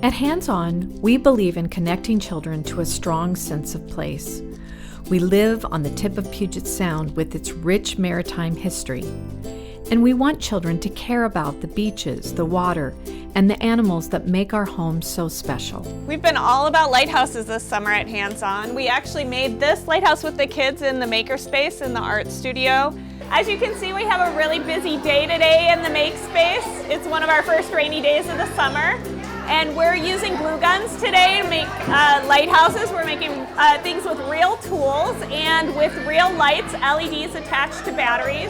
At Hands On, we believe in connecting children to a strong sense of place. We live on the tip of Puget Sound with its rich maritime history. And we want children to care about the beaches, the water, and the animals that make our homes so special. We've been all about lighthouses this summer at Hands On. We actually made this lighthouse with the kids in the makerspace in the art studio. As you can see, we have a really busy day today in the make space. It's one of our first rainy days of the summer. And we're using glue guns today to make lighthouses. We're making things with real tools and with real lights, LEDs attached to batteries.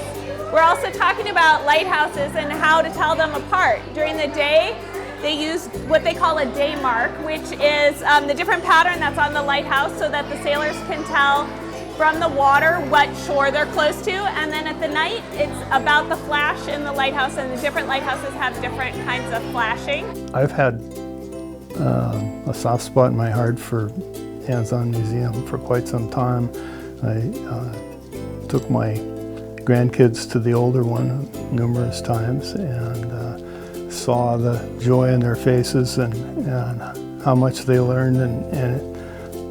We're also talking about lighthouses and how to tell them apart. During the day, they use what they call a day mark, which is the different pattern that's on the lighthouse so that the sailors can tell from the water what shore they're close to. And then at the night, it's about the flash in the lighthouse, and the different lighthouses have different kinds of flashing. I've had a soft spot in my heart for Hands On Museum for quite some time. I took my grandkids to the older one numerous times and saw the joy in their faces and how much they learned, and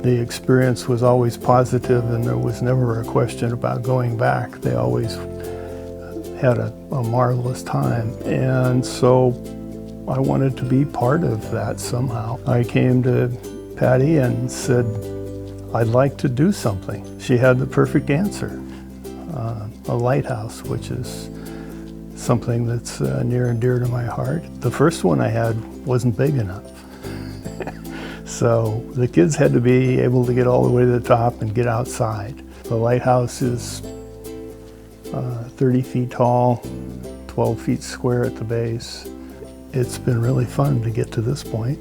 the experience was always positive, and there was never a question about going back. They always had a marvelous time, and so I wanted to be part of that somehow. I came to Patty and said, I'd like to do something. She had the perfect answer, a lighthouse, which is something that's near and dear to my heart. The first one I had wasn't big enough. So the kids had to be able to get all the way to the top and get outside. The lighthouse is 30 feet tall, 12 feet square at the base. It's been really fun to get to this point,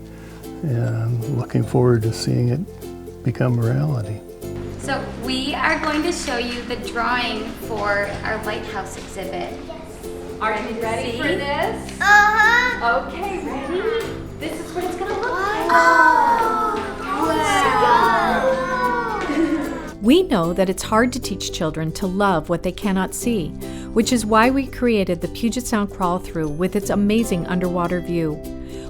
and looking forward to seeing it become a reality. So we are going to show you the drawing for our lighthouse exhibit. Are you ready for this? Uh-huh. Okay, ready? This is what it's going to look like. Wow. We know that it's hard to teach children to love what they cannot see, which is why we created the Puget Sound Crawl Through with its amazing underwater view.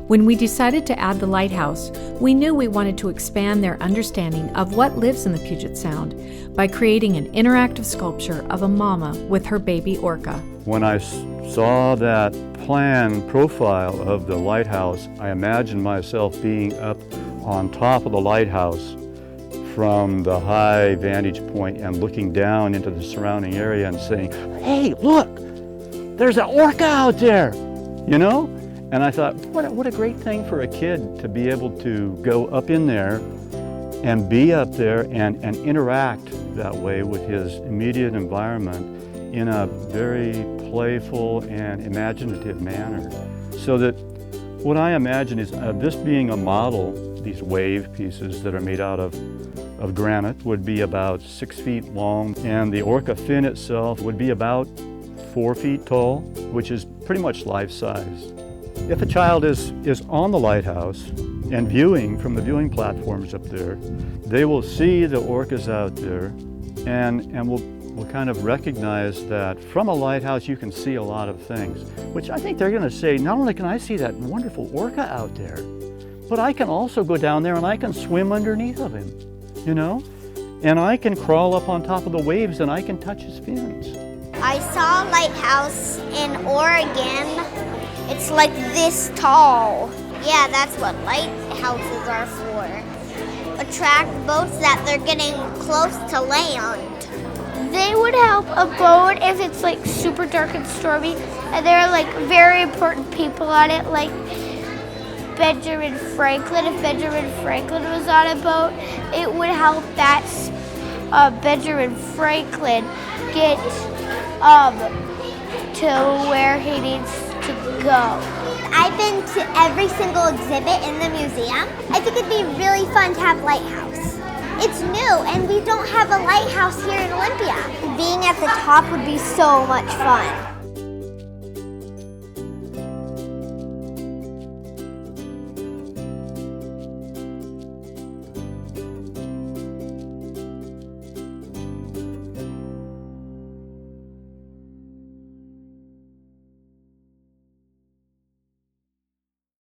When we decided to add the lighthouse, we knew we wanted to expand their understanding of what lives in the Puget Sound by creating an interactive sculpture of a mama with her baby orca. When I saw that plan profile of the lighthouse, I imagined myself being up on top of the lighthouse from the high vantage point and looking down into the surrounding area and saying, hey, look, there's an orca out there, you know? And I thought, what a great thing for a kid to be able to go up in there and be up there and interact that way with his immediate environment in a very playful and imaginative manner. So that what I imagine is this being a model, these wave pieces that are made out of granite would be about 6 feet long, and the orca fin itself would be about 4 feet tall, which is pretty much life-size. If a child is on the lighthouse and viewing from the viewing platforms up there, they will see the orcas out there and will kind of recognize that from a lighthouse you can see a lot of things, which I think they're going to say, not only can I see that wonderful orca out there, but I can also go down there and I can swim underneath of him, you know? And I can crawl up on top of the waves and I can touch his fins. I saw a lighthouse in Oregon. It's like this tall. Yeah, that's what lighthouses are for. Attract boats that they're getting close to land. They would help a boat if it's like super dark and stormy, and there are like very important people on it, like Benjamin Franklin. If Benjamin Franklin was on a boat, it would help that Benjamin Franklin get to where he needs to go. I've been to every single exhibit in the museum. I think it'd be really fun to have Lighthouse. It's new, and we don't have a lighthouse here in Olympia. Being at the top would be so much fun.